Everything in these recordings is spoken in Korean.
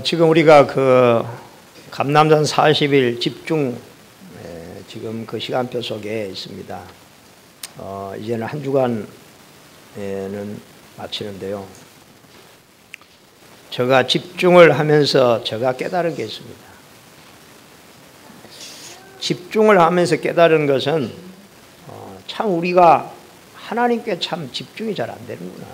지금 우리가 그 감남산 40일 집중 지금 그 시간표 속에 있습니다. 이제는 한 주간에는 마치는데요. 제가 집중을 하면서 제가 깨달은 게 있습니다. 집중을 하면서 깨달은 것은 참 우리가 하나님께 참 집중이 잘 안 되는구나.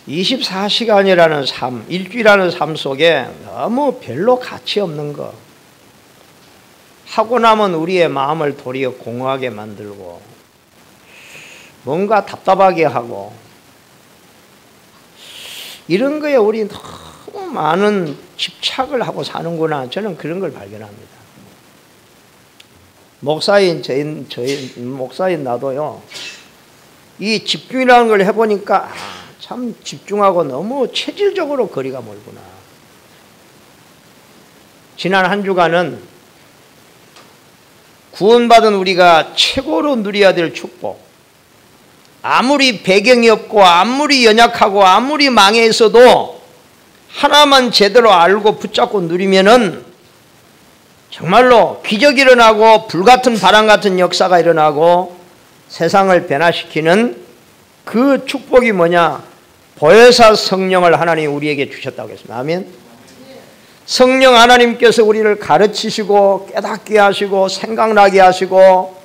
24시간이라는 삶, 일주일이라는 삶 속에 너무 별로 가치 없는 거 하고 나면 우리의 마음을 도리어 공허하게 만들고 뭔가 답답하게 하고 이런 거에 우리 너무 많은 집착을 하고 사는구나. 저는 그런 걸 발견합니다. 목사인 저희 목사인 나도요, 이 집중이라는 걸 해보니까 참 집중하고 너무 체질적으로 거리가 멀구나. 지난 한 주간은 구원받은 우리가 최고로 누려야 될 축복, 아무리 배경이 없고 아무리 연약하고 아무리 망해 있어도 하나만 제대로 알고 붙잡고 누리면은 정말로 기적이 일어나고 불같은 바람 같은 역사가 일어나고 세상을 변화시키는 그 축복이 뭐냐? 보혜사 성령을 하나님이 우리에게 주셨다고 했습니다. 아멘. 성령 하나님께서 우리를 가르치시고 깨닫게 하시고 생각나게 하시고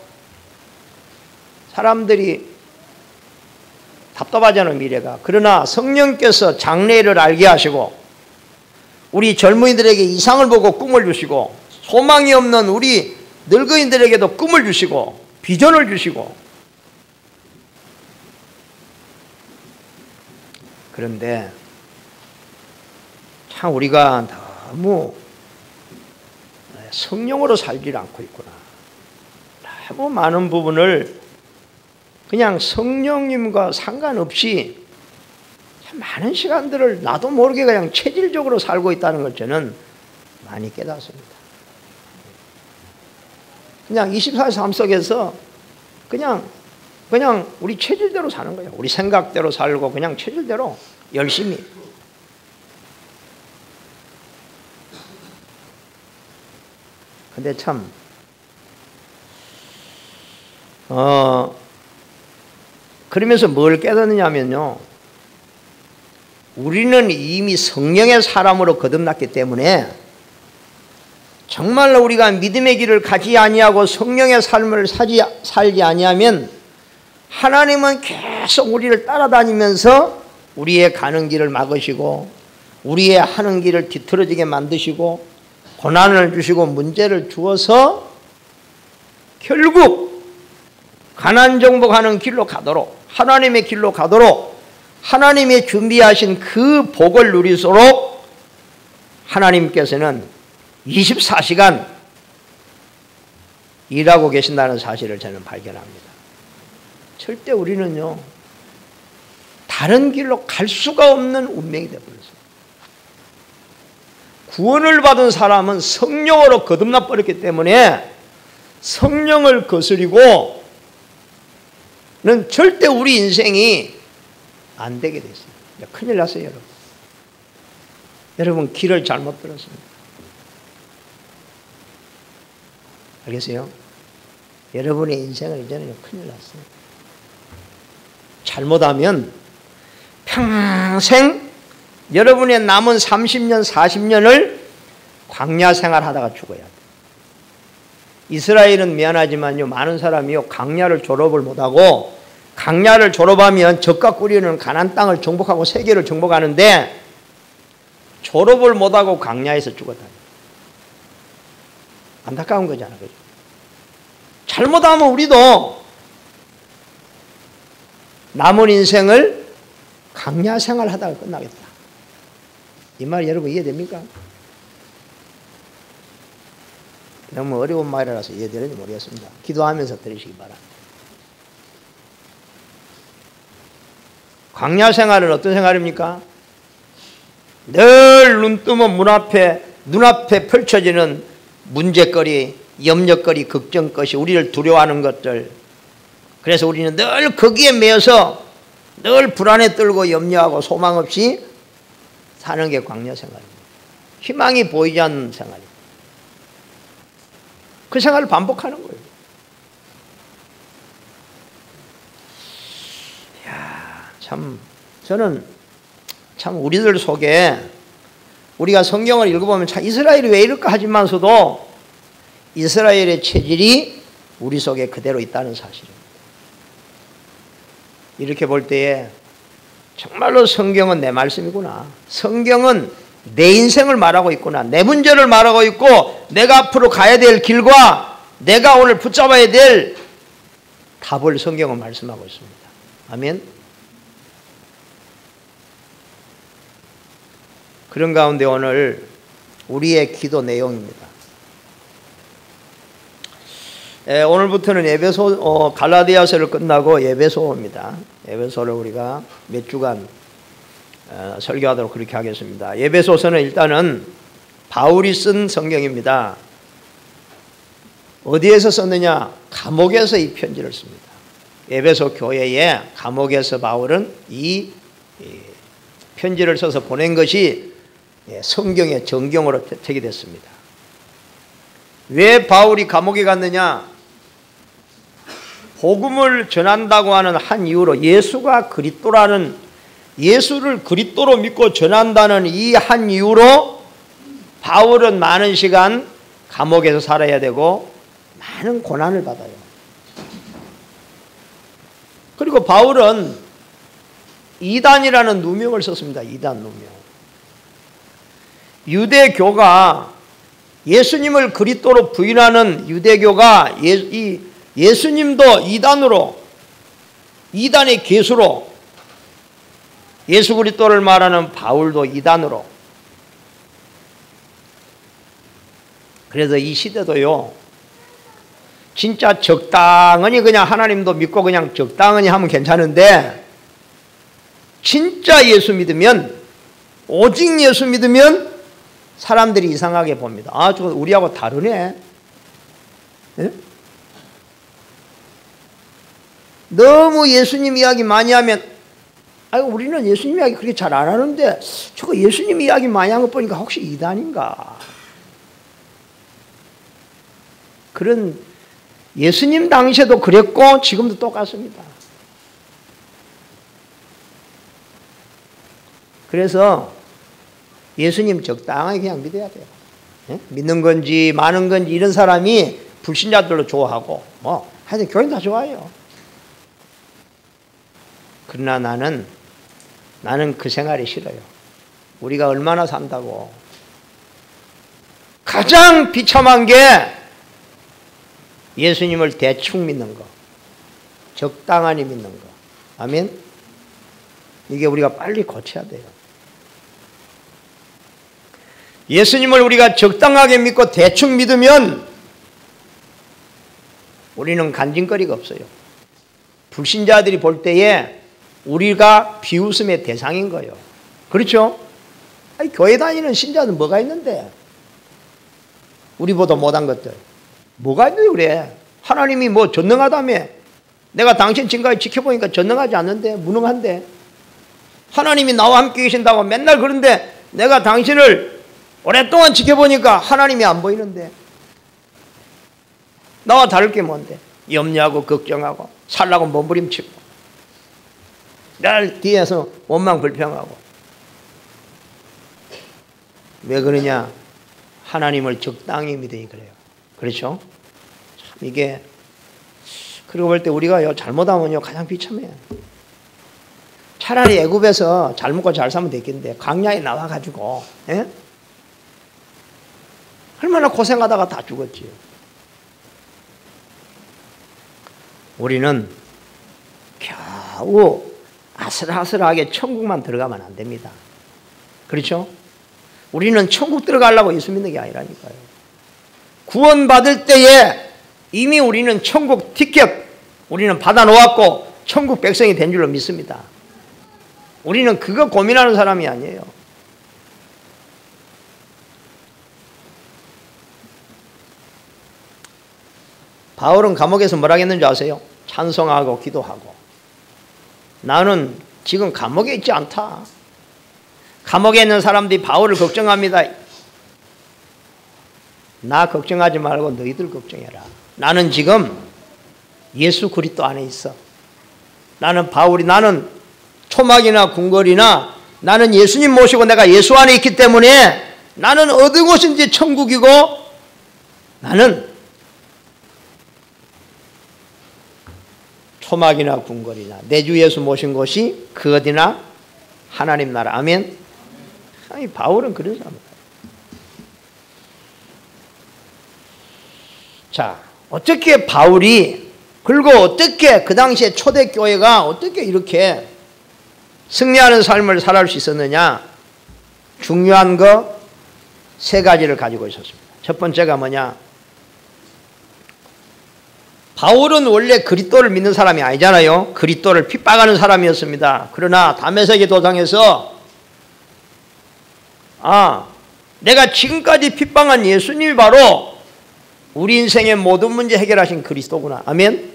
사람들이 답답하잖아요, 미래가. 그러나 성령께서 장래를 알게 하시고 우리 젊은이들에게 이상을 보고 꿈을 주시고 소망이 없는 우리 늙은이들에게도 꿈을 주시고 비전을 주시고. 그런데 참 우리가 너무 성령으로 살지 않고 있구나. 너무 많은 부분을 그냥 성령님과 상관없이 참 많은 시간들을 나도 모르게 그냥 체질적으로 살고 있다는 걸 저는 많이 깨닫습니다. 그냥 24시간 삶 속에서 그냥 우리 체질대로 사는 거예요. 우리 생각대로 살고 그냥 체질대로 열심히. 근데 참 그러면서 뭘 깨닫느냐면요, 우리는 이미 성령의 사람으로 거듭났기 때문에 정말로 우리가 믿음의 길을 가지 아니하고 성령의 삶을 살지 아니하면 하나님은 계속 우리를 따라다니면서 우리의 가는 길을 막으시고 우리의 하는 길을 뒤틀어지게 만드시고 고난을 주시고 문제를 주어서 결국 가난 정복하는 길로 가도록, 하나님의 길로 가도록 하나님이 준비하신 그 복을 누리도록 하나님께서는 24시간 일하고 계신다는 사실을 저는 발견합니다. 절대 우리는요, 다른 길로 갈 수가 없는 운명이 되어버렸어요. 구원을 받은 사람은 성령으로 거듭나 버렸기 때문에 성령을 거스리고는 절대 우리 인생이 안 되게 됐어요. 큰일 났어요, 여러분. 여러분, 길을 잘못 들었습니다. 알겠어요? 여러분의 인생은 이제는 큰일 났어요. 잘못하면 평생 여러분의 남은 30년, 40년을 광야 생활하다가 죽어야 돼요. 이스라엘은 미안하지만요, 많은 사람이요, 광야를 졸업을 못하고 광야를 졸업하면 젖과 꿀이는 가나안 땅을 정복하고 세계를 정복하는데 졸업을 못하고 광야에서 죽었다. 안타까운 거잖아, 그죠? 잘못하면 우리도 남은 인생을 광야 생활하다가 끝나겠다. 이 말 여러분 이해됩니까? 너무 어려운 말이라서 이해되는지 모르겠습니다. 기도하면서 들으시기 바랍니다. 광야 생활은 어떤 생활입니까? 늘 눈 뜨면 눈앞에 펼쳐지는 문제거리, 염려거리, 걱정거리, 우리를 두려워하는 것들. 그래서 우리는 늘 거기에 매여서 늘 불안에 떨고 염려하고 소망 없이 사는 게 광야 생활입니다. 희망이 보이지 않는 생활입니다. 그 생활을 반복하는 거예요. 저는 참 우리들 속에 우리가 성경을 읽어보면 참 이스라엘이 왜 이럴까 하지만서도 이스라엘의 체질이 우리 속에 그대로 있다는 사실입니다. 이렇게 볼 때에 정말로 성경은 내 말씀이구나. 성경은 내 인생을 말하고 있구나. 내 문제를 말하고 있고 내가 앞으로 가야 될 길과 내가 오늘 붙잡아야 될 답을 성경은 말씀하고 있습니다. 아멘. 그런 가운데 오늘 우리의 기도 내용입니다. 오늘부터는 에베소, 갈라디아서를 끝나고 에베소입니다. 에베소를 우리가 몇 주간 설교하도록 그렇게 하겠습니다. 에베소서는 일단은 바울이 쓴 성경입니다. 어디에서 썼느냐? 감옥에서 이 편지를 씁니다. 에베소 교회에 감옥에서 바울은 이 편지를 써서 보낸 것이 성경의 정경으로 택이 됐습니다. 왜 바울이 감옥에 갔느냐? 복음을 전한다고 하는 한 이유로 예수가 그리스도라는 예수를 그리스도로 믿고 전한다는 이 한 이유로 바울은 많은 시간 감옥에서 살아야 되고 많은 고난을 받아요. 그리고 바울은 이단이라는 누명을 썼습니다. 이단 누명. 유대교가 예수님을 그리스도로 부인하는 유대교가 예수님도 이단의 계수로 예수 그리스도를 말하는 바울도 이단으로. 그래서 이 시대도요, 진짜 적당히 그냥 하나님도 믿고 그냥 적당히 하면 괜찮은데 진짜 예수 믿으면, 오직 예수 믿으면 사람들이 이상하게 봅니다. 아, 저거 우리하고 다르네. 예? 너무 예수님 이야기 많이 하면, 아이고, 우리는 예수님 이야기 그렇게 잘 안 하는데 저거 예수님 이야기 많이 한 거 보니까 혹시 이단인가? 그런, 예수님 당시에도 그랬고 지금도 똑같습니다. 그래서 예수님 적당하게 그냥 믿어야 돼요. 예? 믿는 건지 많은 건지 이런 사람이 불신자들로 좋아하고 하여튼 교인 다 좋아해요. 그러나 나는 그 생활이 싫어요. 우리가 얼마나 산다고. 가장 비참한 게 예수님을 대충 믿는 거, 적당하니 믿는 거. 아멘? 이게 우리가 빨리 고쳐야 돼요. 예수님을 우리가 적당하게 믿고 대충 믿으면 우리는 간증거리가 없어요. 불신자들이 볼 때에 우리가 비웃음의 대상인 거예요. 그렇죠? 아니, 교회 다니는 신자는 뭐가 있는데? 우리보다 못한 것들. 뭐가 있는데 그래? 하나님이 뭐 전능하다며? 내가 당신 지금까지 지켜보니까 전능하지 않는데? 무능한데? 하나님이 나와 함께 계신다고 맨날 그런데 내가 당신을 오랫동안 지켜보니까 하나님이 안 보이는데? 나와 다를 게 뭔데? 염려하고 걱정하고 살라고 몸부림치고 날 뒤에서 원망 불평하고. 왜 그러냐? 하나님을 적당히 믿으니 그래요. 그렇죠? 참 이게, 그러고 볼 때 우리가 잘못하면요 가장 비참해요. 차라리 애굽에서 잘 먹고 잘 살면 됐겠는데 광야에 나와가지고 얼마나 고생하다가 다 죽었지요. 우리는 겨우 아슬아슬하게 천국만 들어가면 안 됩니다. 그렇죠? 우리는 천국 들어가려고 예수 믿는 게 아니라니까요. 구원받을 때에 이미 우리는 천국 티켓 우리는 받아놓았고 천국 백성이 된 줄로 믿습니다. 우리는 그거 고민하는 사람이 아니에요. 바울은 감옥에서 뭐라 했는지 아세요? 찬송하고 기도하고. 나는 지금 감옥에 있지 않다. 감옥에 있는 사람들이 바울을 걱정합니다. 나 걱정하지 말고 너희들 걱정해라. 나는 지금 예수 그리스도 안에 있어. 나는 바울이, 나는 초막이나 궁궐이나 나는 예수님 모시고 내가 예수 안에 있기 때문에 나는 어느 곳인지 천국이고 나는 초막이나 궁궐이나 내 주 예수 모신 곳이 그 어디나 하나님 나라. 아멘. 아니, 바울은 그런 사람이다. 자, 어떻게 바울이, 그리고 어떻게 그 당시에 초대교회가 어떻게 이렇게 승리하는 삶을 살아갈 수 있었느냐? 중요한 거 세 가지를 가지고 있었습니다. 첫 번째가 뭐냐? 바울은 원래 그리스도를 믿는 사람이 아니잖아요. 그리스도를 핍박하는 사람이었습니다. 그러나 다메섹의 도상에서 내가 지금까지 핍박한 예수님이 바로 우리 인생의 모든 문제 해결하신 그리스도구나. 아멘.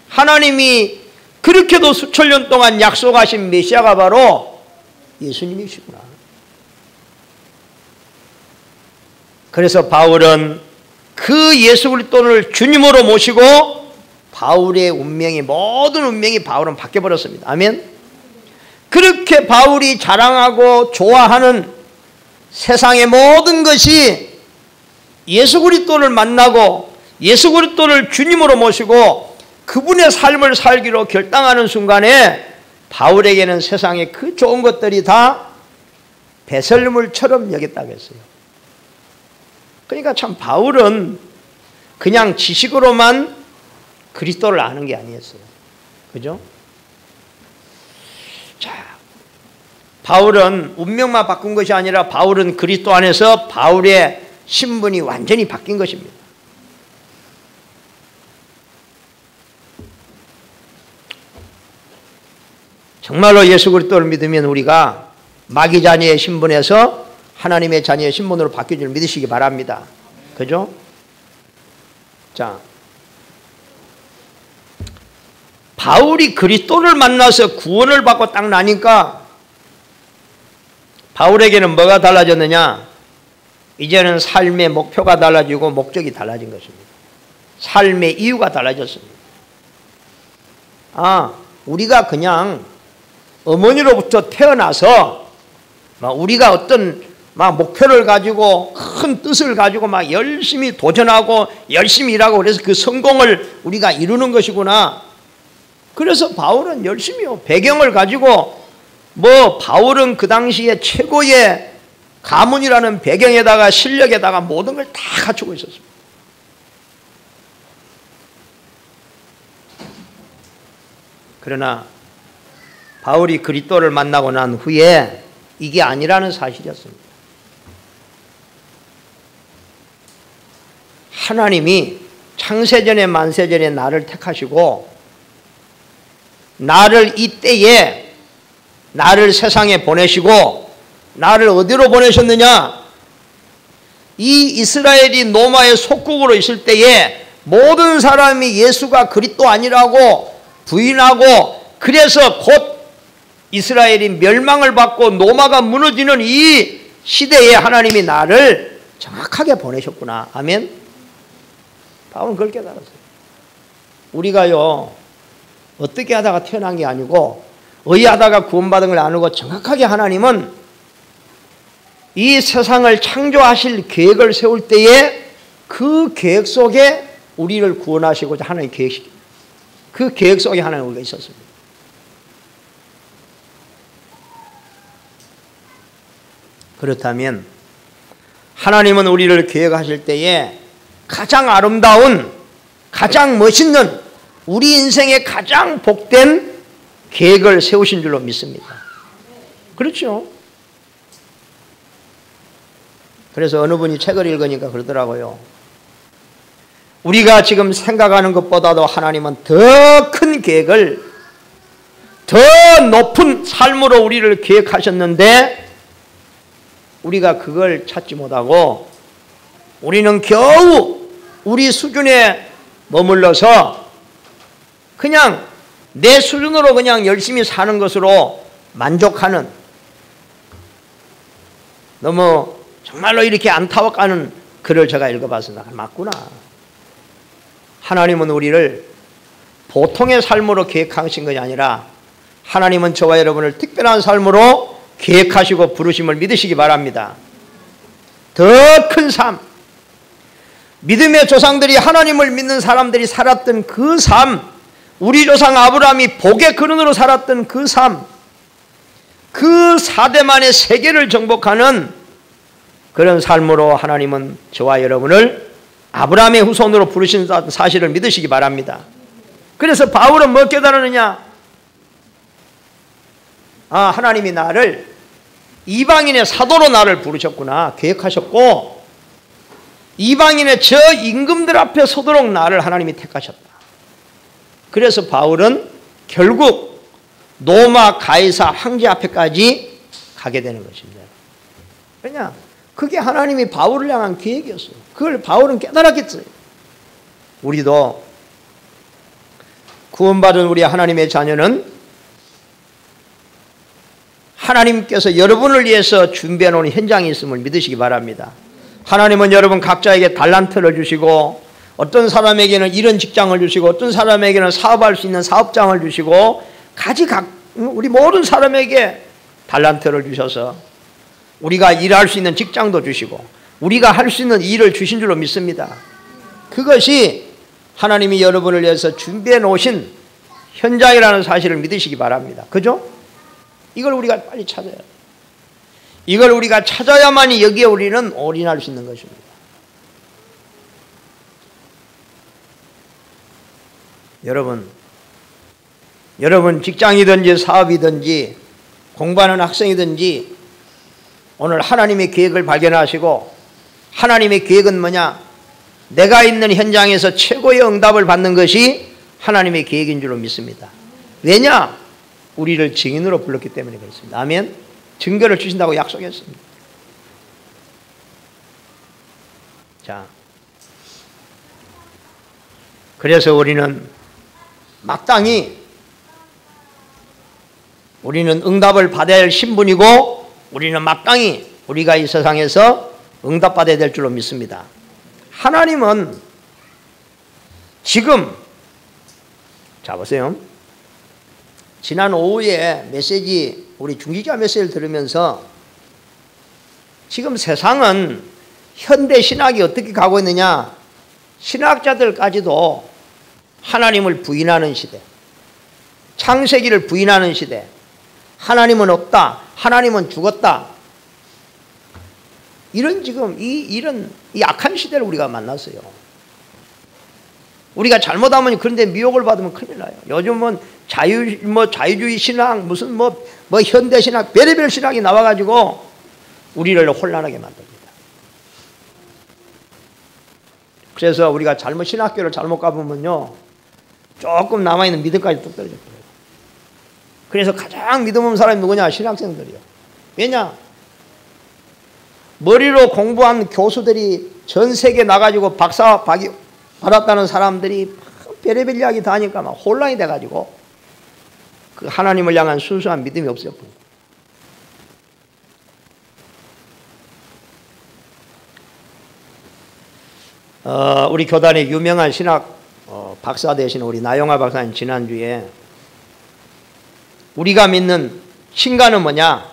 하나님이 그렇게도 수천 년 동안 약속하신 메시아가 바로 예수님이시구나. 그래서 바울은 그 예수 그리스도를 주님으로 모시고 바울의 운명이, 모든 운명이 바울은 바뀌어버렸습니다. 아멘. 그렇게 바울이 자랑하고 좋아하는 세상의 모든 것이 예수 그리스도를 만나고 예수 그리스도를 주님으로 모시고 그분의 삶을 살기로 결단하는 순간에 바울에게는 세상의 그 좋은 것들이 다 배설물처럼 여겼다고 했어요. 그러니까 참 바울은 그냥 지식으로만 그리스도를 아는 게 아니었어요. 그죠? 자, 바울은 운명만 바꾼 것이 아니라 바울은 그리스도 안에서 바울의 신분이 완전히 바뀐 것입니다. 정말로 예수 그리스도를 믿으면 우리가 마귀 자녀의 신분에서 하나님의 자녀의 신분으로 바뀐 줄 믿으시기 바랍니다. 그죠? 자, 바울이 그리스도를 만나서 구원을 받고 딱 나니까 바울에게는 뭐가 달라졌느냐? 이제는 삶의 목표가 달라지고 목적이 달라진 것입니다. 삶의 이유가 달라졌습니다. 우리가 그냥 어머니로부터 태어나서 우리가 어떤 목표를 가지고 큰 뜻을 가지고 열심히 도전하고 열심히 일하고 그래서 그 성공을 우리가 이루는 것이구나. 그래서 바울은 열심히요. 배경을 가지고 바울은 그 당시에 최고의 가문이라는 배경에다가 실력에다가 모든 걸 다 갖추고 있었습니다. 그러나 바울이 그리스도를 만나고 난 후에 이게 아니라는 사실이었습니다. 하나님이 창세전에 만세전에 나를 택하시고 나를 이때에 나를 세상에 보내시고 나를 어디로 보내셨느냐? 이 이스라엘이 로마의 속국으로 있을 때에 모든 사람이 예수가 그리스도 아니라고 부인하고 그래서 곧 이스라엘이 멸망을 받고 로마가 무너지는 이 시대에 하나님이 나를 정확하게 보내셨구나. 아멘. 바울은 그걸 깨달았어요. 우리가요 어떻게 하다가 태어난 게 아니고 의하다가 구원받은 걸 아니고 정확하게 하나님은 이 세상을 창조하실 계획을 세울 때에 그 계획 속에 우리를 구원하시고자 하나님 계획, 그 계획 속에 하나님 우리가 있었습니다. 그렇다면 하나님은 우리를 계획하실 때에 가장 아름다운, 가장 멋있는, 우리 인생의 가장 복된 계획을 세우신 줄로 믿습니다. 그렇죠? 그래서 어느 분이 책을 읽으니까 그러더라고요. 우리가 지금 생각하는 것보다도 하나님은 더 큰 계획을, 더 높은 삶으로 우리를 계획하셨는데 우리가 그걸 찾지 못하고 우리는 겨우 우리 수준에 머물러서 그냥 내 수준으로 그냥 열심히 사는 것으로 만족하는, 너무 정말로 이렇게 안타까워하는 글을 제가 읽어봤습니다. 맞구나. 하나님은 우리를 보통의 삶으로 계획하신 것이 아니라 하나님은 저와 여러분을 특별한 삶으로 계획하시고 부르심을 믿으시기 바랍니다. 더 큰 삶, 믿음의 조상들이, 하나님을 믿는 사람들이 살았던 그 삶, 우리 조상 아브라함이 복의 근원으로 살았던 그 삶, 그 4대만의 세계를 정복하는 그런 삶으로 하나님은 저와 여러분을 아브라함의 후손으로 부르신 사실을 믿으시기 바랍니다. 그래서 바울은 뭐 깨달았느냐? 아, 하나님이 나를 이방인의 사도로 나를 부르셨구나, 계획하셨고 이방인의 저 임금들 앞에 서도록 나를 하나님이 택하셨다. 그래서 바울은 결국 로마 가이사 황제 앞에까지 가게 되는 것입니다. 왜냐? 그게 하나님이 바울을 향한 계획이었어요. 그걸 바울은 깨달았겠어요. 우리도 구원받은 우리 하나님의 자녀는 하나님께서 여러분을 위해서 준비해 놓은 현장이 있음을 믿으시기 바랍니다. 하나님은 여러분 각자에게 달란트를 주시고, 어떤 사람에게는 이런 직장을 주시고, 어떤 사람에게는 사업할 수 있는 사업장을 주시고, 우리 모든 사람에게 달란트를 주셔서 우리가 일할 수 있는 직장도 주시고 우리가 할 수 있는 일을 주신 줄로 믿습니다. 그것이 하나님이 여러분을 위해서 준비해 놓으신 현장이라는 사실을 믿으시기 바랍니다. 그죠? 이걸 우리가 빨리 찾아야 돼요. 이걸 우리가 찾아야만이 여기에 우리는 올인할 수 있는 것입니다. 여러분 직장이든지 사업이든지 공부하는 학생이든지 오늘 하나님의 계획을 발견하시고, 하나님의 계획은 뭐냐? 내가 있는 현장에서 최고의 응답을 받는 것이 하나님의 계획인 줄로 믿습니다. 왜냐? 우리를 증인으로 불렀기 때문에 그렇습니다. 아멘. 증거를 주신다고 약속했습니다. 자, 그래서 우리는 마땅히 우리는 응답을 받아야 할 신분이고, 우리는 마땅히 우리가 이 세상에서 응답받아야 될 줄로 믿습니다. 하나님은 지금, 자 보세요. 지난 오후에 메시지, 우리 중기자 메시지를 들으면서 지금 세상은 현대 신학이 어떻게 가고 있느냐? 신학자들까지도 하나님을 부인하는 시대, 창세기를 부인하는 시대, 하나님은 없다, 하나님은 죽었다, 이런 지금 이런 악한 시대를 우리가 만났어요. 우리가 잘못하면, 그런데 미혹을 받으면 큰일 나요. 요즘은 자유주의 신학, 무슨 현대 신학, 별의별 신학이 나와가지고 우리를 혼란하게 만듭니다. 그래서 우리가 신학교를 잘못 가보면요, 조금 남아있는 믿음까지 뚝 떨어져 버려요. 그래서 가장 믿음 없는 사람이 누구냐? 신학생들이요. 왜냐? 머리로 공부한 교수들이 전 세계에 나가지고 박사 받았다는 사람들이 별의별 이야기 다 하니까 막 혼란이 돼가지고 그 하나님을 향한 순수한 믿음이 없어졌고, 우리 교단의 유명한 신학 박사 되신 우리 나영화 박사님 지난주에 우리가 믿는 신가는 뭐냐?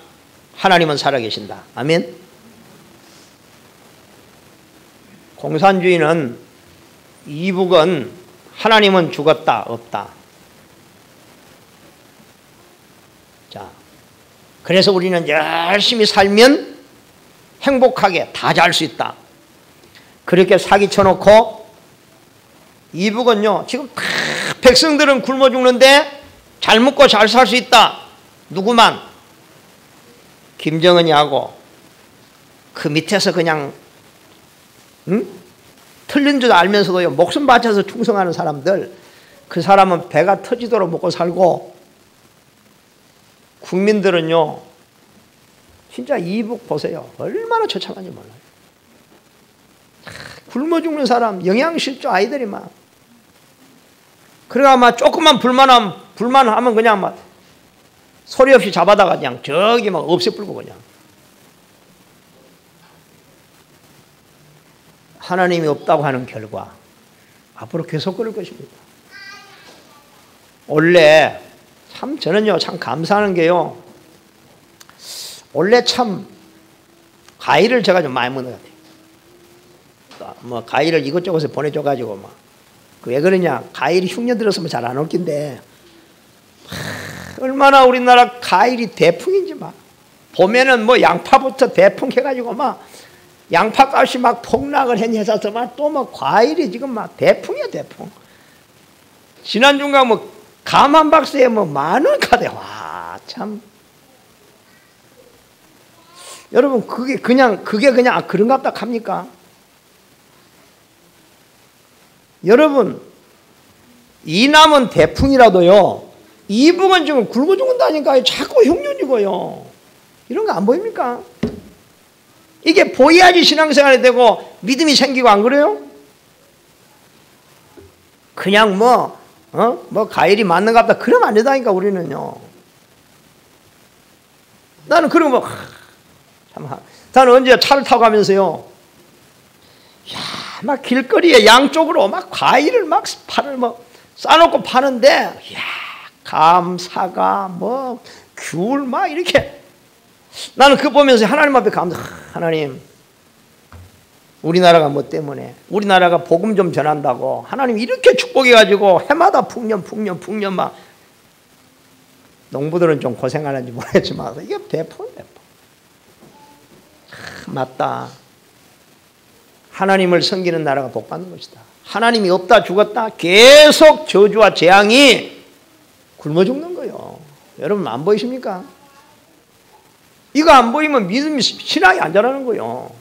하나님은 살아계신다. 아멘. 공산주의는, 이북은 하나님은 죽었다, 없다. 자, 그래서 우리는 열심히 살면 행복하게 다 잘 수 있다. 그렇게 사기쳐놓고, 이북은요, 지금 다 백성들은 굶어 죽는데 잘 먹고 잘 살 수 있다. 누구만? 김정은이 하고 그 밑에서 그냥 틀린 줄 알면서도 목숨 바쳐서 충성하는 사람들, 그 사람은 배가 터지도록 먹고 살고, 국민들은요 진짜 이북 보세요. 얼마나 처참한지 몰라요. 굶어 죽는 사람, 영양실조 아이들이 막, 그래가 아마 조금만 불만하면 불만하면 그냥 막 소리 없이 잡아다가 그냥 저기 막 없애버리고 그냥. 하나님이 없다고 하는 결과 앞으로 계속 그럴 것입니다. 원래 참 저는요 참 감사하는 게요. 원래 참 과일을 제가 좀 많이 먹는 것 같아요. 뭐 과일을 이것저것에 보내줘가지고 막 왜 그러냐, 과일이 흉내 들었으면 잘 안 올 낀데 얼마나 우리나라 과일이 대풍인지 막 봄에는 뭐 양파부터 대풍 해가지고 막 양파 값이 막 폭락을 해서 막 또 막 과일이 지금 막 대풍이야 대풍. 지난주가 뭐 감 한 박스에 뭐 10,000원 가대. 와 참. 여러분 그게 그냥 그런갑다 합니까? 여러분 이 남은 대풍이라도요 이북은 지금 굶어 죽는다니까요. 자꾸 흉년 죽어요. 이런 거 안 보입니까? 이게 보여야지 신앙생활이 되고 믿음이 생기고 안 그래요? 그냥 뭐 과일이 맞는갑다 그러면 안 된다니까 우리는요. 나는 그런 거 참, 나는 언제 차를 타고 가면서요. 야, 막 길거리에 양쪽으로 막 과일을 막 팔을 뭐 싸놓고 파는데, 야, 감, 사과, 뭐 귤 막 이렇게. 나는 그거 보면서 하나님 앞에 가면서 하나님, 우리나라가 뭐 때문에 우리나라가 복음 좀 전한다고 하나님 이렇게 축복해가지고 해마다 풍년 막 농부들은 좀 고생하는지 모르겠지만 이게 대풍. 맞다. 하나님을 섬기는 나라가 복받는 것이다. 하나님이 없다 죽었다 계속 저주와 재앙이 굶어 죽는 거예요. 여러분 안 보이십니까? 이거 안 보이면 믿음이 신앙이 안 자라는 거예요.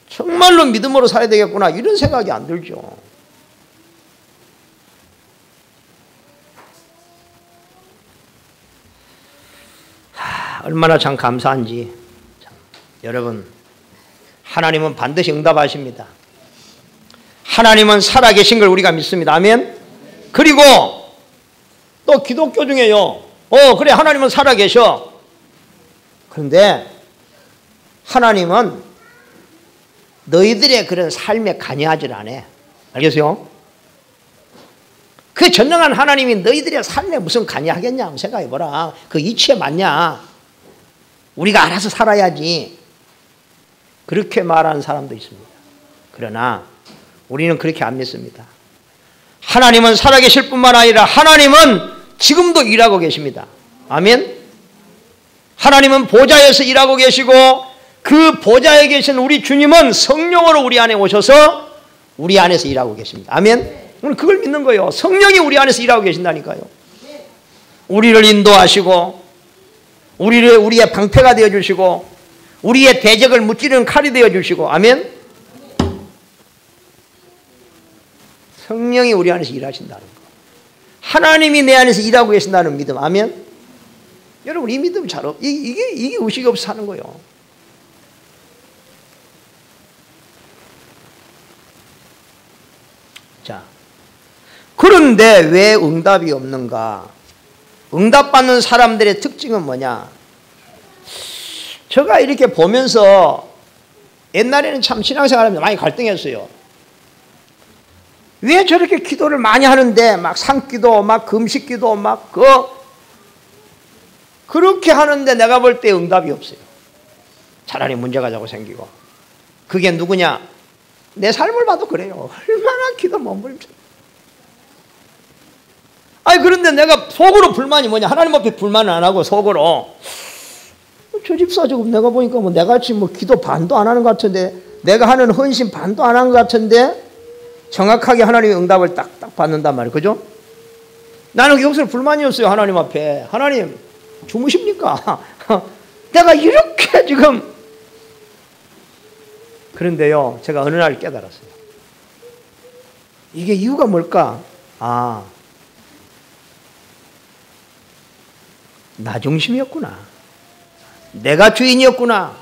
정말로 믿음으로 살아야 되겠구나 이런 생각이 안 들죠. 얼마나 참 감사한지. 참. 여러분 하나님은 반드시 응답하십니다. 하나님은 살아계신 걸 우리가 믿습니다. 아멘. 그리고 또 기독교 중에요 그래 하나님은 살아계셔. 그런데 하나님은 너희들의 그런 삶에 관여하지 않아. 알겠어요? 그 전능한 하나님이 너희들의 삶에 무슨 관여하겠냐 생각해보라. 그 이치에 맞냐. 우리가 알아서 살아야지. 그렇게 말하는 사람도 있습니다. 그러나 우리는 그렇게 안 믿습니다. 하나님은 살아계실 뿐만 아니라 하나님은 지금도 일하고 계십니다. 아멘. 하나님은 보좌에서 일하고 계시고 그 보좌에 계신 우리 주님은 성령으로 우리 안에 오셔서 우리 안에서 일하고 계십니다. 아멘. 오늘 그걸 믿는 거예요. 성령이 우리 안에서 일하고 계신다니까요. 우리를 인도하시고 우리의 방패가 되어주시고 우리의 대적을 무찌르는 칼이 되어주시고. 아멘. 성령이 우리 안에서 일하신다는 거. 하나님이 내 안에서 일하고 계신다는 믿음. 아멘. 여러분 이 믿음 잘 이게 의식이 없어 하는 거예요. 자, 그런데 왜 응답이 없는가? 응답받는 사람들의 특징은 뭐냐? 제가 이렇게 보면서 옛날에는 참 신앙생활하면서 많이 갈등했어요. 왜 저렇게 기도를 많이 하는데 막 산기도 막 금식기도 막 그렇게 하는데 내가 볼 때 응답이 없어요. 차라리 문제가 자꾸 생기고. 그게 누구냐? 내 삶을 봐도 그래요. 얼마나 기도 몸부림쳐. 아니 그런데 내가 속으로 불만이 뭐냐? 하나님 앞에 불만을 안 하고 속으로 저 집사 지금 내가 보니까 뭐 내같이 뭐 기도 반도 안 하는 것 같은데, 내가 하는 헌신 반도 안 하는 것 같은데 정확하게 하나님의 응답을 딱딱 받는단 말이에요. 그죠? 나는 여기서 불만이었어요. 하나님 앞에. 하나님 주무십니까? 내가 이렇게 지금. 그런데요 제가 어느 날 깨달았어요. 이게 이유가 뭘까? 나 중심이었구나. 내가 주인이었구나.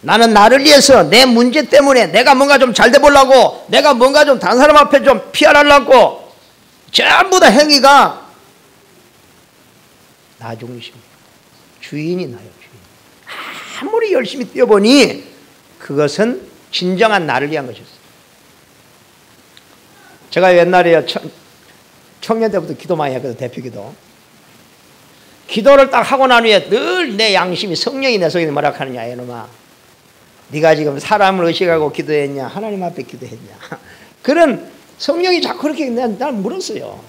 나는 나를 위해서 내 문제 때문에 내가 뭔가 좀 잘 돼 보려고, 내가 뭔가 좀 다른 사람 앞에 좀 피하려고 전부 다 행위가 나 중심. 주인이 나요. 주인. 아무리 열심히 뛰어보니 그것은 진정한 나를 위한 것이었어요. 제가 옛날에 청년 때부터 기도 많이 했거든요. 대표기도. 기도를 딱 하고 난 후에 늘 내 양심이, 성령이 내 속에 뭐라 하느냐. 이놈아, 네가 지금 사람을 의식하고 기도했냐, 하나님 앞에 기도했냐. 그런 성령이 자꾸 그렇게 날 물었어요.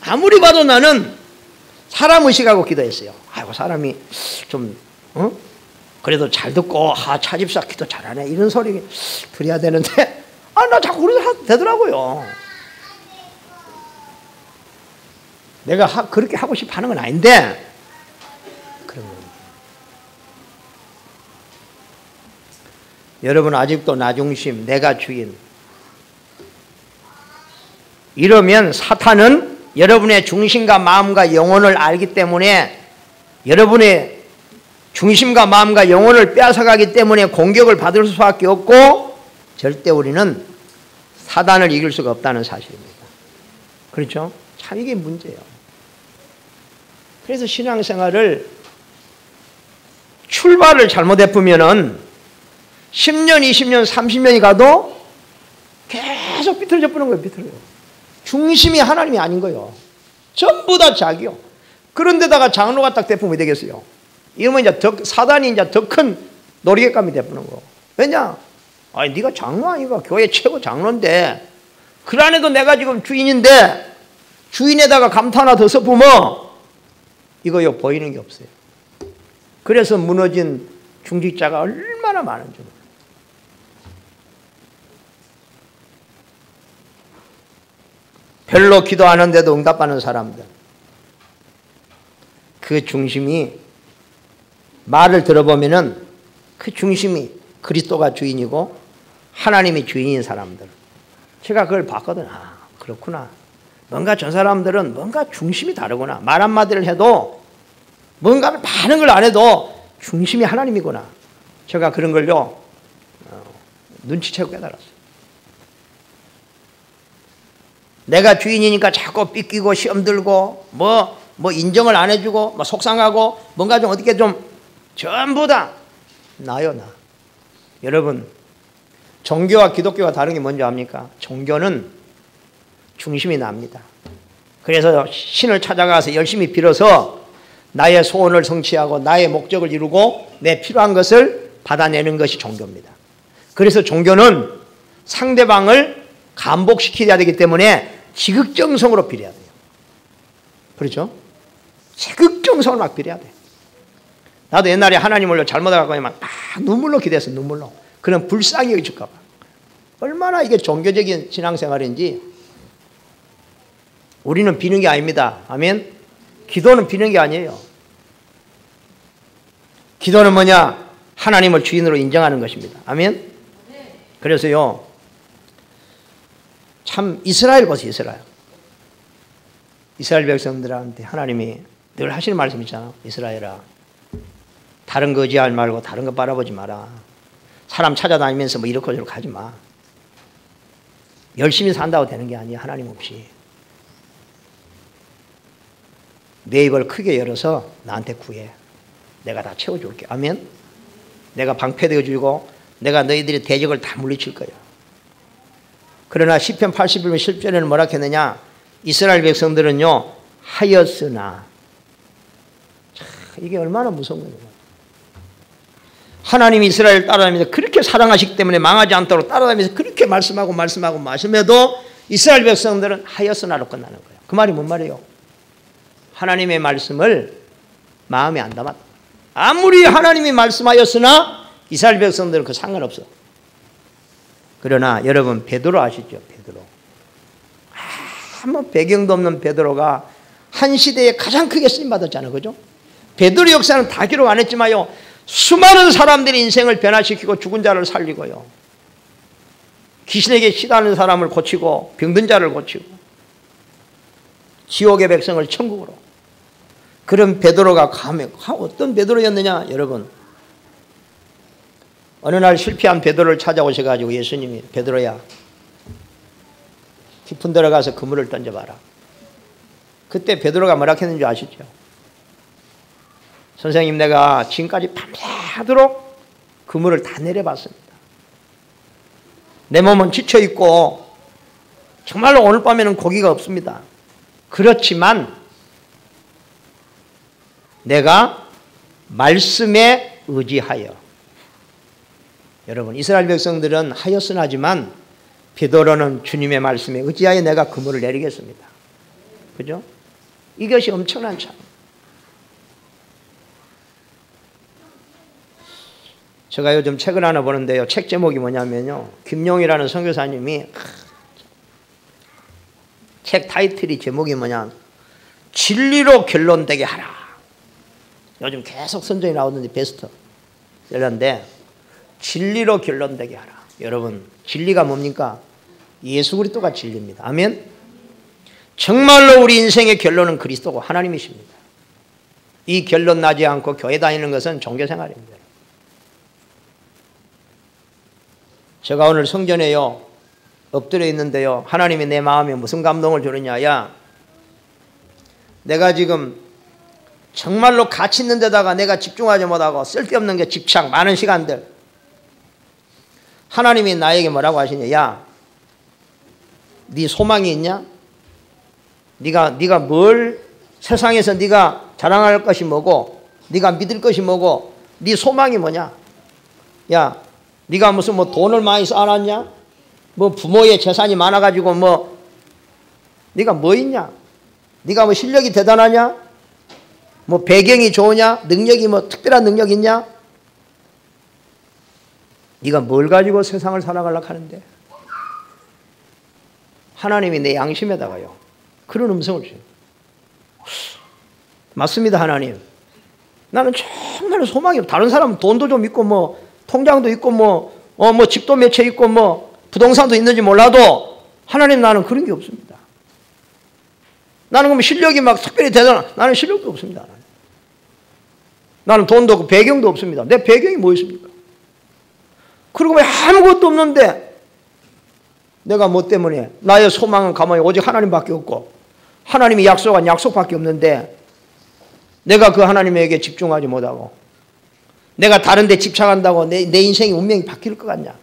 아무리 봐도 나는 사람 의식하고 기도했어요. 아이고, 사람이 좀 그래도 잘 듣고, 차집사 기도 잘하네, 이런 소리 드려야 되는데, 나 자꾸 그러게 되더라고요. 내가 그렇게 하고 싶어 하는 건 아닌데, 그런 겁니다. 여러분, 아직도 나 중심, 내가 주인. 이러면 사탄은 여러분의 중심과 마음과 영혼을 알기 때문에, 여러분의 중심과 마음과 영혼을 빼앗아가기 때문에 공격을 받을 수밖에 없고, 절대 우리는 사단을 이길 수가 없다는 사실입니다. 그렇죠? 참 이게 문제예요. 그래서 신앙생활을 출발을 잘못해보면은 10년, 20년, 30년이 가도 계속 비틀어져 버리는 거예요. 비틀어져. 중심이 하나님이 아닌 거예요. 전부 다 자기요. 그런데다가 장로가 딱 대품이 되겠어요. 이러면 이제 사단이 이제 더 큰 놀이객감이 되는 거. 왜냐? 아니, 네가 장로 아니가? 교회 최고 장로인데, 그 안에도 내가 지금 주인인데, 주인에다가 감탄 하나 더 써보면 이거요, 보이는 게 없어요. 그래서 무너진 중직자가 얼마나 많은지. 별로 기도하는데도 응답하는 사람들. 그 중심이, 말을 들어보면은 그 중심이 그리스도가 주인이고 하나님이 주인인 사람들. 제가 그걸 봤거든. 그렇구나. 뭔가 저 사람들은 뭔가 중심이 다르구나. 말 한마디를 해도, 뭔가 많은 걸 안 해도 중심이 하나님이구나. 제가 그런 걸요, 눈치채고 깨달았어요. 내가 주인이니까 자꾸 삐끼고 시험 들고 뭐 인정을 안 해주고 속상하고 뭔가 좀 어떻게 좀 전부 다 나요, 나. 여러분, 종교와 기독교가 다른 게 뭔지 압니까? 종교는 중심이 납니다. 그래서 신을 찾아가서 열심히 빌어서 나의 소원을 성취하고 나의 목적을 이루고 내 필요한 것을 받아내는 것이 종교입니다. 그래서 종교는 상대방을 감복시켜야 되기 때문에 지극정성으로 빌어야 돼요. 그렇죠? 지극정성을 막 빌어야 돼. 나도 옛날에 하나님을 잘못하고 막 눈물로 기도했어. 눈물로. 그런 불쌍히 여길까 봐. 얼마나 이게 종교적인 신앙생활인지. 우리는 비는 게 아닙니다. 아멘. 기도는 비는 게 아니에요. 기도는 뭐냐? 하나님을 주인으로 인정하는 것입니다. 아멘. 그래서요, 참 이스라엘 보세요. 이스라엘 백성들한테 하나님이 늘 하시는 말씀 있잖아. 이스라엘아, 다른 거 의지하지 말고 다른 거 바라보지 마라. 사람 찾아다니면서 뭐 이렇게 저렇게 하지 마. 열심히 산다고 되는 게 아니야. 하나님 없이. 내 입을 크게 열어서 나한테 구해. 내가 다 채워줄게. 아멘. 내가 방패되어 주고 내가 너희들의 대적을 다 물리칠 거야. 그러나 시편 81편 10절에는 뭐라 했느냐? 이스라엘 백성들은요, 하였으나. 이게 얼마나 무서운 거예요. 하나님이 이스라엘을 따라다니면서 그렇게 사랑하시기 때문에 망하지 않도록 따라다니면서 그렇게 말씀해도 이스라엘 백성들은 하였으나로 끝나는 거예요. 그 말이 뭔 말이에요? 하나님의 말씀을 마음에 안 담았다. 아무리 하나님이 말씀하였으나 이스라엘 백성들은 그 상관없어. 그러나 여러분, 베드로 아시죠? 베드로. 아무 배경도 없는 베드로가 한 시대에 가장 크게 쓰임받았잖아요. 그죠? 베드로 역사는 다 기록 안 했지만요, 수많은 사람들의 인생을 변화시키고 죽은 자를 살리고요, 귀신에게 시달리는 사람을 고치고 병든 자를 고치고 지옥의 백성을 천국으로. 그런 베드로가 어떤 베드로였느냐? 여러분, 어느 날 실패한 베드로를 찾아오셔가지고 예수님이, 베드로야, 깊은 데로 가서 그물을 던져봐라. 그때 베드로가 뭐라 했는지 아시죠? 선생님, 내가 지금까지 밤새도록 그물을 다 내려봤습니다. 내 몸은 지쳐있고 정말로 오늘 밤에는 고기가 없습니다. 그렇지만 내가 말씀에 의지하여, 여러분 이스라엘 백성들은 하였으나지만 베드로는 주님의 말씀에 의지하여 내가 그물을 내리겠습니다. 그죠? 이것이 엄청난 참. 제가 요즘 책을 하나 보는데요. 책 제목이 뭐냐면요. 김용이라는 선교사님이 책 타이틀이 제목이 뭐냐. 진리로 결론되게 하라. 요즘 계속 선정이 나오는데 베스트셀러인데 진리로 결론되게 하라. 여러분 진리가 뭡니까? 예수 그리스도가 진리입니다. 아멘. 정말로 우리 인생의 결론은 그리스도고 하나님이십니다. 이 결론 나지 않고 교회 다니는 것은 종교생활입니다. 제가 오늘 성전에요 엎드려 있는데요, 하나님이 내 마음에 무슨 감동을 주느냐. 야, 내가 지금 정말로 가치 있는 데다가 내가 집중하지 못하고 쓸데없는 게 집착, 많은 시간들. 하나님이 나에게 뭐라고 하시냐. 야, 네 소망이 있냐? 네가 뭘 세상에서 네가 자랑할 것이 뭐고 네가 믿을 것이 뭐고 네 소망이 뭐냐? 야, 네가 무슨 뭐 돈을 많이 쌓아놨냐? 뭐 부모의 재산이 많아가지고 뭐 네가 뭐 있냐? 네가 뭐 실력이 대단하냐? 뭐 배경이 좋으냐? 능력이 뭐 특별한 능력 있냐? 네가 뭘 가지고 세상을 살아가려고 하는데? 하나님이 내 양심에다가요 그런 음성을 줘요. 맞습니다. 하나님, 나는 정말 소망이 없어. 다른 사람은 돈도 좀 있고 뭐 통장도 있고 뭐 집도 몇 채 있고 뭐 부동산도 있는지 몰라도 하나님, 나는 그런 게 없습니다. 나는 그럼 실력이 막 특별히 대단한, 나는 실력도 없습니다. 나는 돈도 없고 배경도 없습니다. 내 배경이 뭐 있습니까? 그리고 왜 아무것도 없는데 내가 뭐 때문에, 나의 소망은 가만히 오직 하나님밖에 없고 하나님이 약속한 약속밖에 없는데 내가 그 하나님에게 집중하지 못하고 내가 다른 데 집착한다고 내 인생의 운명이 바뀔 것 같냐?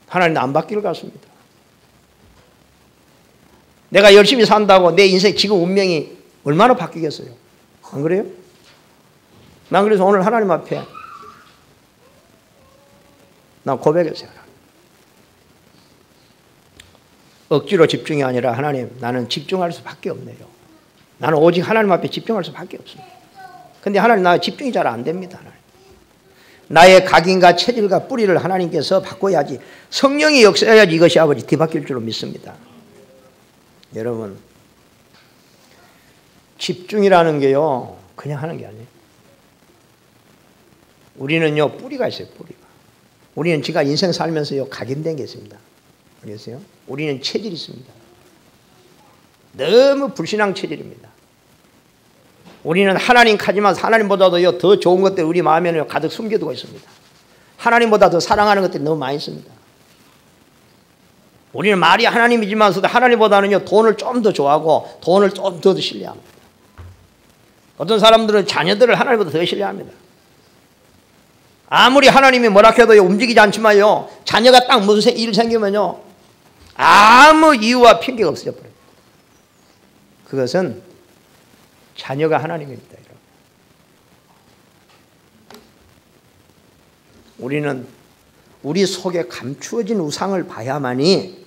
하나님은 안 바뀔 것 같습니다. 내가 열심히 산다고 내 인생 지금 운명이 얼마나 바뀌겠어요? 안 그래요? 난 그래서 오늘 하나님 앞에 난 고백했어요. 억지로 집중이 아니라 하나님, 나는 집중할 수밖에 없네요. 나는 오직 하나님 앞에 집중할 수밖에 없습니다. 근데 하나님, 나 집중이 잘 안 됩니다. 하나님. 나의 각인과 체질과 뿌리를 하나님께서 바꿔야지, 성령이 역사해야지 이것이 아버지 뒤바뀔 줄로 믿습니다. 여러분, 집중이라는 게요 그냥 하는 게 아니에요. 우리는요 뿌리가 있어요. 뿌리가. 우리는 지가 인생 살면서요 각인된 게 있습니다. 알겠어요? 우리는 체질이 있습니다. 너무 불신앙 체질입니다. 우리는 하나님 가지만 하나님보다도요 더 좋은 것들 우리 마음에는 가득 숨겨두고 있습니다. 하나님보다 더 사랑하는 것들이 너무 많이 있습니다. 우리는 말이 하나님이지만서도 하나님보다는요 돈을 좀 더 좋아하고 돈을 좀 더 신뢰합니다. 어떤 사람들은 자녀들을 하나님보다 더 신뢰합니다. 아무리 하나님이 뭐라 해도요 움직이지 않지만요 자녀가 딱 무슨 일 생기면요 아무 이유와 핑계가 없어져 버려요. 그것은 자녀가 하나님입니다. 우리는 우리 속에 감추어진 우상을 봐야만이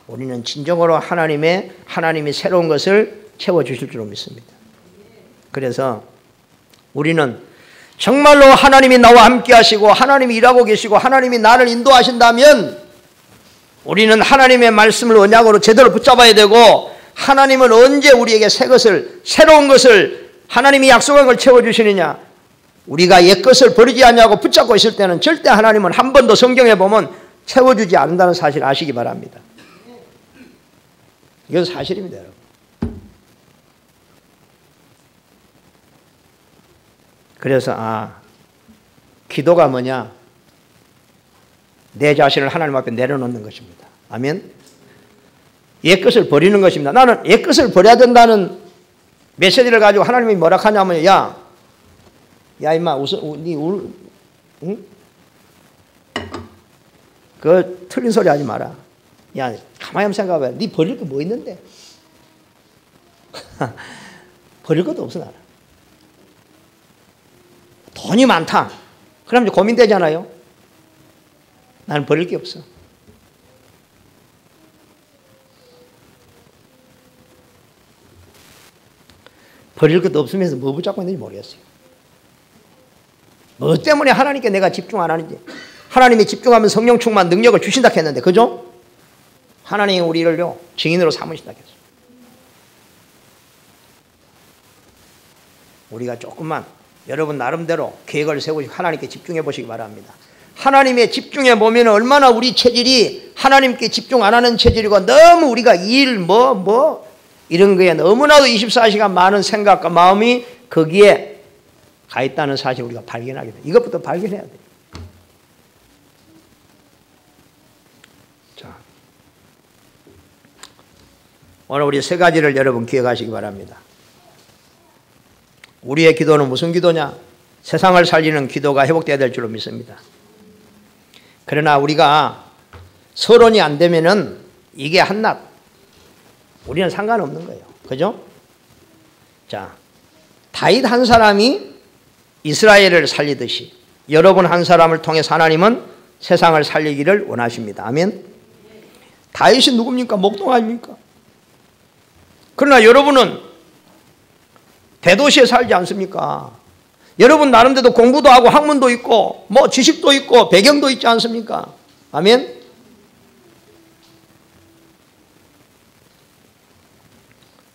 우리는 진정으로 하나님이 새로운 것을 채워주실 줄로 믿습니다. 그래서 우리는 정말로 하나님이 나와 함께 하시고 하나님이 일하고 계시고 하나님이 나를 인도하신다면 우리는 하나님의 말씀을 언약으로 제대로 붙잡아야 되고, 하나님은 언제 우리에게 새로운 것을 하나님이 약속한 걸 채워주시느냐, 우리가 옛 것을 버리지 않냐고 붙잡고 있을 때는 절대 하나님은 한 번도 성경에 보면 채워주지 않는다는 사실을 아시기 바랍니다. 이건 사실입니다, 여러분. 그래서 기도가 뭐냐? 내 자신을 하나님 앞에 내려놓는 것입니다. 아멘. 옛것을 버리는 것입니다. 나는 옛것을 버려야 된다는 메시지를 가지고 하나님이 뭐라 하냐면, 야 임마, 응? 그 틀린 소리 하지 마라. 야, 가만히 한번 생각해봐. 네 버릴 거 뭐 있는데? 버릴 것도 없어, 나는. 돈이 많다. 그럼 이제 고민되잖아요. 나는 버릴 게 없어. 버릴 것도 없으면서 뭐 붙잡고 있는지 모르겠어요. 뭐 때문에 하나님께 내가 집중 안 하는지. 하나님이 집중하면 성령 충만 능력을 주신다 했는데, 그죠? 하나님이 우리를요 증인으로 삼으신다 했어요. 우리가 조금만 여러분 나름대로 계획을 세우시고 하나님께 집중해 보시기 바랍니다. 하나님의 집중해 보면 얼마나 우리 체질이 하나님께 집중 안 하는 체질이고, 너무 우리가 일 이런 거에 너무나도 24시간 많은 생각과 마음이 거기에 가 있다는 사실을 우리가 발견하게 돼요. 이것부터 발견해야 돼요. 자, 오늘 우리 세 가지를 여러분 기억하시기 바랍니다. 우리의 기도는 무슨 기도냐? 세상을 살리는 기도가 회복되어야 될 줄로 믿습니다. 그러나 우리가 서론이 안 되면은 이게 한낱 우리는 상관없는 거예요. 그죠? 자, 다윗 한 사람이 이스라엘을 살리듯이 여러분 한 사람을 통해서 하나님은 세상을 살리기를 원하십니다. 아멘. 다윗이 누굽니까? 목동 아닙니까? 그러나 여러분은 대도시에 살지 않습니까? 여러분 나름대로 공부도 하고 학문도 있고 뭐 지식도 있고 배경도 있지 않습니까? 아멘.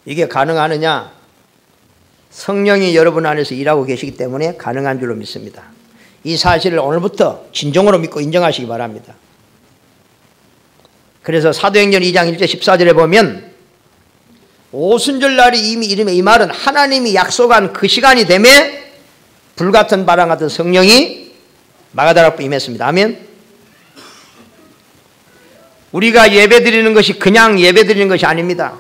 이게 가능하느냐? 성령이 여러분 안에서 일하고 계시기 때문에 가능한 줄로 믿습니다. 이 사실을 오늘부터 진정으로 믿고 인정하시기 바랍니다. 그래서 사도행전 2장 1절 14절에 보면 오순절날이 이미 이름에 이 말은 하나님이 약속한 그 시간이 되매 불같은 바람 같은 성령이 마가다락부에 임했습니다. 아멘. 우리가 예배드리는 것이 그냥 예배드리는 것이 아닙니다.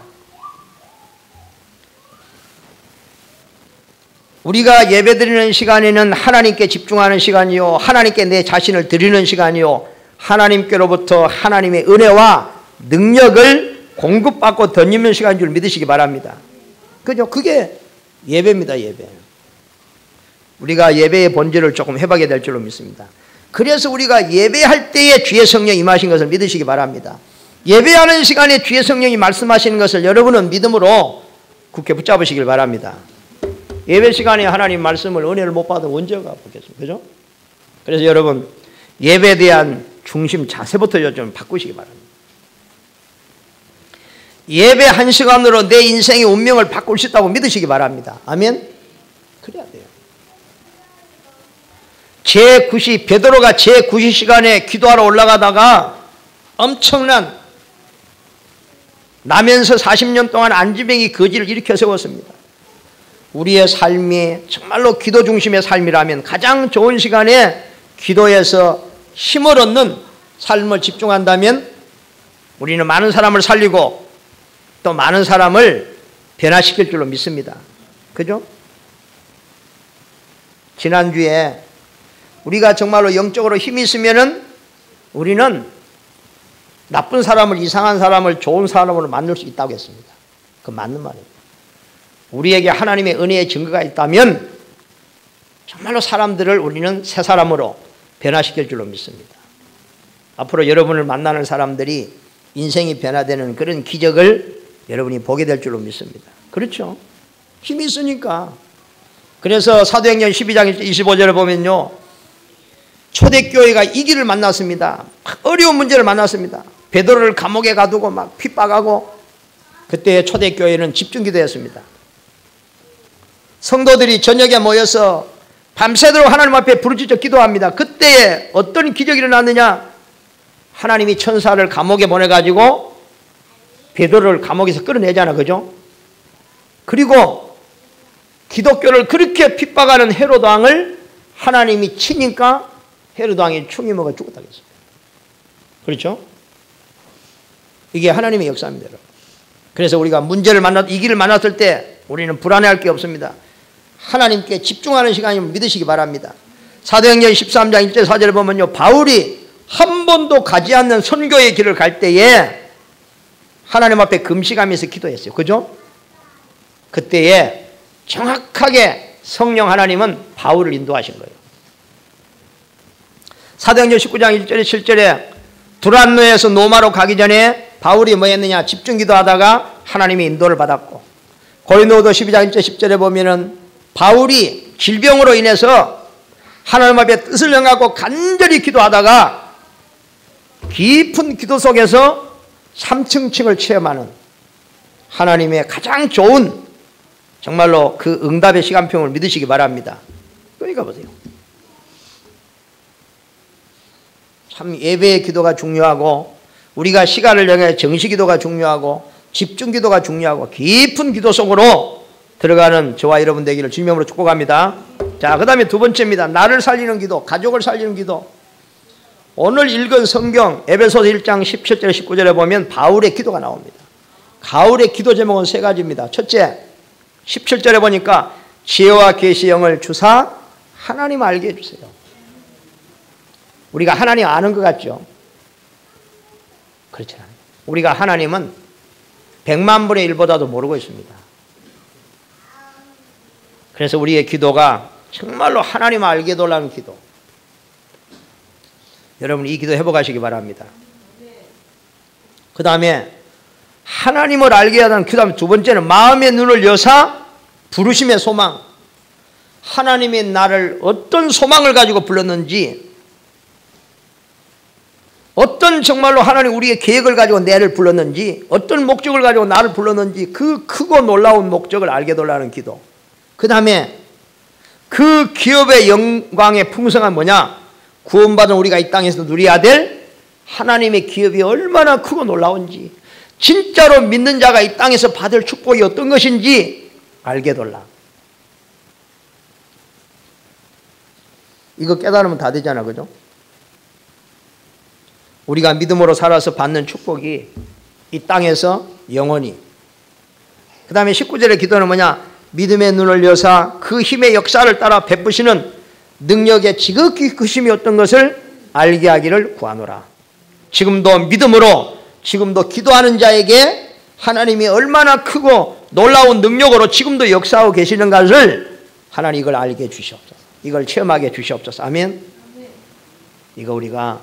우리가 예배드리는 시간에는 하나님께 집중하는 시간이요, 하나님께 내 자신을 드리는 시간이요, 하나님께로부터 하나님의 은혜와 능력을 공급받고 던지는 시간인 줄 믿으시기 바랍니다. 그죠? 그게 예배입니다. 예배. 우리가 예배의 본질을 조금 회복해야 될 줄로 믿습니다. 그래서 우리가 예배할 때에 주의 성령이 임하신 것을 믿으시기 바랍니다. 예배하는 시간에 주의 성령이 말씀하시는 것을 여러분은 믿음으로 굳게 붙잡으시길 바랍니다. 예배 시간에 하나님 말씀을 은혜를 못 받으면 언제 가보겠습니까? 그죠? 그래서 여러분 예배에 대한 중심 자세부터 좀 바꾸시기 바랍니다. 예배 한 시간으로 내 인생의 운명을 바꿀 수 있다고 믿으시기 바랍니다. 아멘? 그래야 돼요. 베드로가 제9시 시간에 기도하러 올라가다가 엄청난 나면서 40년 동안 안지병이 거지를 일으켜 세웠습니다. 우리의 삶이 정말로 기도 중심의 삶이라면 가장 좋은 시간에 기도해서 힘을 얻는 삶을 집중한다면 우리는 많은 사람을 살리고 또 많은 사람을 변화시킬 줄로 믿습니다. 그죠? 지난주에 우리가 정말로 영적으로 힘이 있으면은 우리는 나쁜 사람을, 이상한 사람을 좋은 사람으로 만들 수 있다고 했습니다. 그 맞는 말이에요. 우리에게 하나님의 은혜의 증거가 있다면 정말로 사람들을 우리는 새 사람으로 변화시킬 줄로 믿습니다. 앞으로 여러분을 만나는 사람들이 인생이 변화되는 그런 기적을 여러분이 보게 될 줄로 믿습니다. 그렇죠? 힘이 있으니까. 그래서 사도행전 12장 25절을 보면요, 초대교회가 이 길을 만났습니다. 어려운 문제를 만났습니다. 베드로를 감옥에 가두고 막 핍박하고, 그때 초대교회는 집중기도했습니다. 성도들이 저녁에 모여서 밤새도록 하나님 앞에 부르짖어 기도합니다. 그때에 어떤 기적이 일어났느냐? 하나님이 천사를 감옥에 보내가지고 베드로를 감옥에서 끌어내잖아. 그죠? 그리고 기독교를 그렇게 핍박하는 헤로드 왕을 하나님이 치니까 헤로드 왕이 충이 먹어 죽었다고 했습니다. 그렇죠? 이게 하나님의 역사입니다. 여러분. 그래서 우리가 이 길을 만났을 때 우리는 불안해할 게 없습니다. 하나님께 집중하는 시간임을 믿으시기 바랍니다. 사도행전 13장 1절 4절을 보면요, 바울이 한 번도 가지 않는 선교의 길을 갈 때에 하나님 앞에 금식하면서 기도했어요. 그죠? 그때에 정확하게 성령 하나님은 바울을 인도하신 거예요. 사도행전 19장 1절에 7절에 두란노에서 노마로 가기 전에 바울이 뭐 했느냐, 집중 기도하다가 하나님의 인도를 받았고, 고린도후서 12장 1절 10절에 보면은 바울이 질병으로 인해서 하나님 앞에 뜻을 명하고 간절히 기도하다가 깊은 기도 속에서 삼층층을 체험하는 하나님의 가장 좋은 정말로 그 응답의 시간표를 믿으시기 바랍니다. 그러니까 보세요. 참 예배의 기도가 중요하고, 우리가 시간을 정해 정시 기도가 중요하고, 집중 기도가 중요하고, 깊은 기도 속으로 들어가는 저와 여러분 되기를 주님으로 축복합니다. 자, 그 다음에 두 번째입니다. 나를 살리는 기도, 가족을 살리는 기도. 오늘 읽은 성경 에베소서 1장 17절 19절에 보면 바울의 기도가 나옵니다. 바울의 기도 제목은 세 가지입니다. 첫째, 17절에 보니까 지혜와 계시 영을 주사 하나님 알게 해주세요. 우리가 하나님 아는 것 같죠? 그렇지 않아요. 우리가 하나님은 100만 분의 1보다도 모르고 있습니다. 그래서 우리의 기도가 정말로 하나님 알게 해달라는 기도. 여러분 이 기도 해보가시기 바랍니다. 그 다음에 하나님을 알게 하다는, 그 다음에 두 번째는 마음의 눈을 여사 부르심의 소망. 하나님이 나를 어떤 소망을 가지고 불렀는지, 어떤 정말로 하나님 우리의 계획을 가지고 나를 불렀는지, 어떤 목적을 가지고 나를 불렀는지 그 크고 놀라운 목적을 알게 해달라는 기도. 그 다음에 그 기업의 영광의 풍성한 뭐냐, 구원받은 우리가 이 땅에서 누려야 될 하나님의 기업이 얼마나 크고 놀라운지, 진짜로 믿는 자가 이 땅에서 받을 축복이 어떤 것인지 알게 해달라. 이거 깨달으면 다 되잖아, 그죠? 우리가 믿음으로 살아서 받는 축복이 이 땅에서 영원히. 그 다음에 19절의 기도는 뭐냐, 믿음의 눈을 여사 그 힘의 역사를 따라 베푸시는 능력의 지극히 크심이 어떤 것을 알게 하기를 구하노라. 지금도 믿음으로, 지금도 기도하는 자에게 하나님이 얼마나 크고 놀라운 능력으로 지금도 역사하고 계시는 것을 하나님 이걸 알게 해주시옵소서. 이걸 체험하게 해주시옵소서. 아멘. 이거 우리가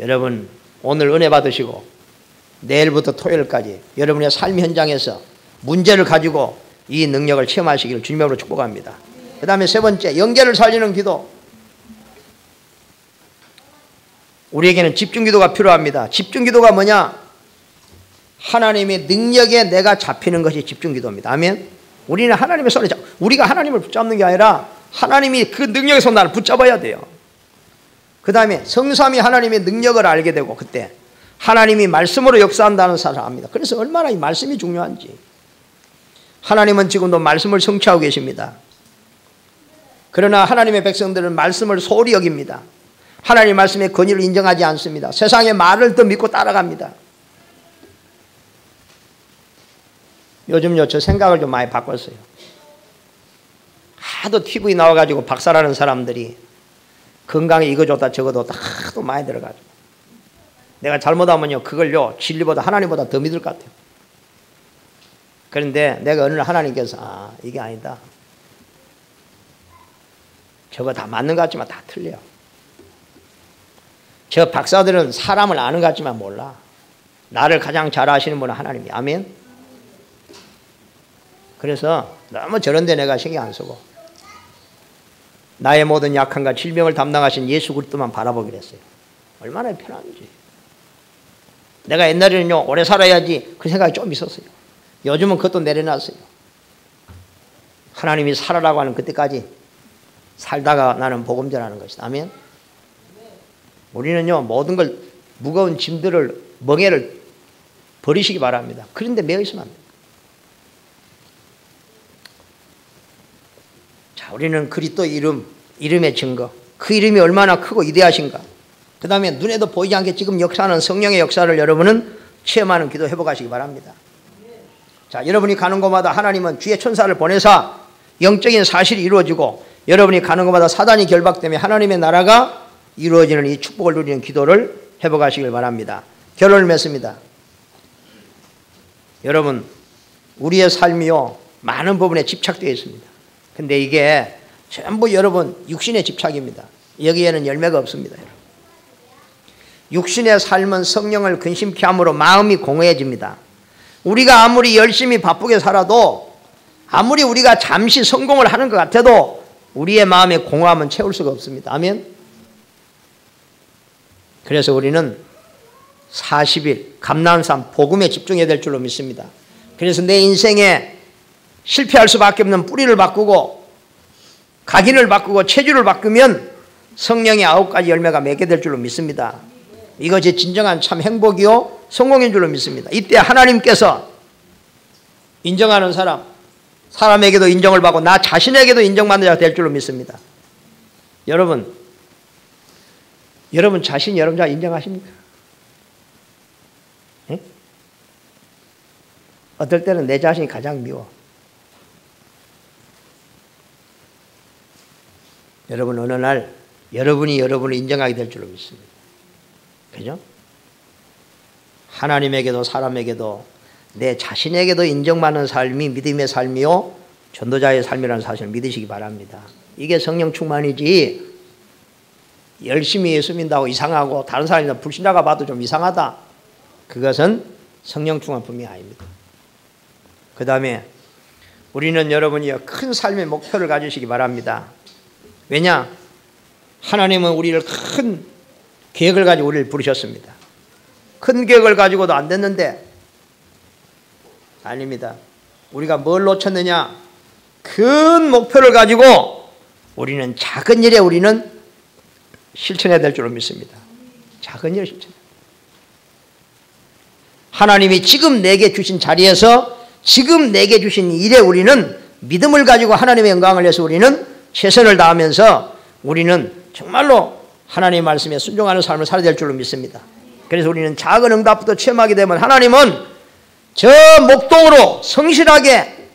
여러분 오늘 은혜 받으시고 내일부터 토요일까지 여러분의 삶 현장에서 문제를 가지고 이 능력을 체험하시기를 주님으로 축복합니다. 그 다음에 세 번째, 영계를 살리는 기도. 우리에게는 집중기도가 필요합니다. 집중기도가 뭐냐, 하나님의 능력에 내가 잡히는 것이 집중기도입니다. 아멘. 우리는 하나님의 손에 우리가 하나님을 붙잡는 게 아니라 하나님이 그 능력에서 나를 붙잡아야 돼요. 그 다음에 성삼위 하나님의 능력을 알게 되고, 그때 하나님이 말씀으로 역사한다는 사실을 압니다. 그래서 얼마나 이 말씀이 중요한지. 하나님은 지금도 말씀을 성취하고 계십니다. 그러나 하나님의 백성들은 말씀을 소홀히 여깁니다. 하나님의 말씀의 권위를 인정하지 않습니다. 세상의 말을 더 믿고 따라갑니다. 요즘요, 저 생각을 좀 많이 바꿨어요. 하도 TV 나와가지고 박살나는 사람들이 건강에 이거 좋다 저거 좋다 하도 많이 들어가지고, 내가 잘못하면요 그걸요 진리보다 하나님보다 더 믿을 것 같아요. 그런데 내가 어느 날 하나님께서 이게 아니다, 저거 다 맞는 것 같지만 다 틀려. 저 박사들은 사람을 아는 것 같지만 몰라. 나를 가장 잘 아시는 분은 하나님이. 아멘. 그래서 너무 저런 데 내가 신경 안 쓰고 나의 모든 약함과 질병을 담당하신 예수 그리스도만 바라보기로 했어요. 얼마나 편한지. 내가 옛날에는요 오래 살아야지 그 생각이 좀 있었어요. 요즘은 그것도 내려놨어요. 하나님이 살아라고 하는 그때까지 살다가 나는 복음 전하는 것이다. 아멘. 우리는요 모든 걸, 무거운 짐들을, 멍에를 버리시기 바랍니다. 그런데 매여 있으면 안 돼요. 자, 우리는 그리스도 이름의 증거, 그 이름이 얼마나 크고 위대하신가. 그 다음에 눈에도 보이지 않게 지금 역사하는 성령의 역사를 여러분은 체험하는 기도 해보가시기 바랍니다. 자, 여러분이 가는 곳마다 하나님은 주의 천사를 보내사 영적인 사실이 이루어지고 여러분이 가는 곳마다 사단이 결박되며 하나님의 나라가 이루어지는 이 축복을 누리는 기도를 해보가시길 바랍니다. 결론을 맺습니다. 여러분, 우리의 삶이요 많은 부분에 집착되어 있습니다. 근데 이게 전부 여러분 육신의 집착입니다. 여기에는 열매가 없습니다. 여러분. 육신의 삶은 성령을 근심케 함으로 마음이 공허해집니다. 우리가 아무리 열심히 바쁘게 살아도 아무리 우리가 잠시 성공을 하는 것 같아도 우리의 마음의 공허함은 채울 수가 없습니다. 아멘. 그래서 우리는 40일 감난산 복음에 집중해야 될 줄로 믿습니다. 그래서 내 인생에 실패할 수밖에 없는 뿌리를 바꾸고 각인을 바꾸고 체질을 바꾸면 성령의 9가지 열매가 맺게 될 줄로 믿습니다. 이것이 진정한 참 행복이요 성공인 줄로 믿습니다. 이때 하나님께서 인정하는 사람에게도 인정을 받고 나 자신에게도 인정받는 자가 될 줄로 믿습니다. 여러분 자신이 여러분 자 인정하십니까? 예? 어떨 때는 내 자신이 가장 미워. 여러분 어느 날 여러분이 여러분을 인정하게 될 줄로 믿습니다. 그죠? 하나님에게도 사람에게도 내 자신에게도 인정받는 삶이 믿음의 삶이요 전도자의 삶이라는 사실을 믿으시기 바랍니다. 이게 성령 충만이지 열심히 예수 믿는다고 이상하고 다른 사람이 불신자가 봐도 좀 이상하다. 그것은 성령 충만 분명히 아닙니다. 그 다음에 우리는 여러분이 큰 삶의 목표를 가지시기 바랍니다. 왜냐? 하나님은 우리를 큰 계획을 가지고 우리를 부르셨습니다. 큰 계획을 가지고도 안 됐는데 아닙니다. 우리가 뭘 놓쳤느냐? 큰 목표를 가지고 우리는 작은 일에 우리는 실천해야 될 줄로 믿습니다. 작은 일 실천. 하나님이 지금 내게 주신 자리에서 지금 내게 주신 일에 우리는 믿음을 가지고 하나님의 영광을 위해서 우리는 최선을 다하면서 우리는 정말로 하나님의 말씀에 순종하는 삶을 살아야 될 줄로 믿습니다. 그래서 우리는 작은 응답부터 체험하게 되면 하나님은 저 목동으로 성실하게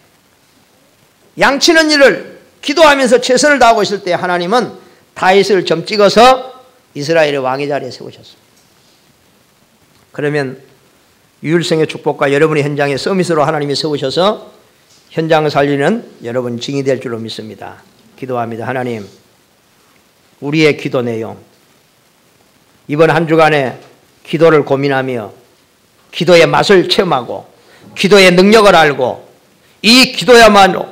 양치는 일을 기도하면서 최선을 다하고 있을 때 하나님은 다윗을 점 찍어서 이스라엘의 왕의 자리에 세우셨습니다. 그러면 유일성의 축복과 여러분의 현장에 서밋으로 하나님이 세우셔서 현장을 살리는 여러분 증인이 될 줄로 믿습니다. 기도합니다. 하나님, 우리의 기도 내용 이번 한 주간에 기도를 고민하며 기도의 맛을 체험하고 기도의 능력을 알고 이 기도야말로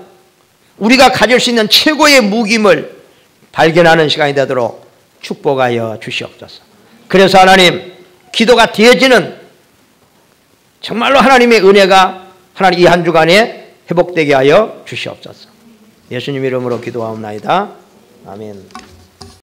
우리가 가질 수 있는 최고의 무기임을 발견하는 시간이 되도록 축복하여 주시옵소서. 그래서 하나님 기도가 되어지는 정말로 하나님의 은혜가 하나님 이 한 주간에 회복되게 하여 주시옵소서. 예수님 이름으로 기도하옵나이다. 아멘.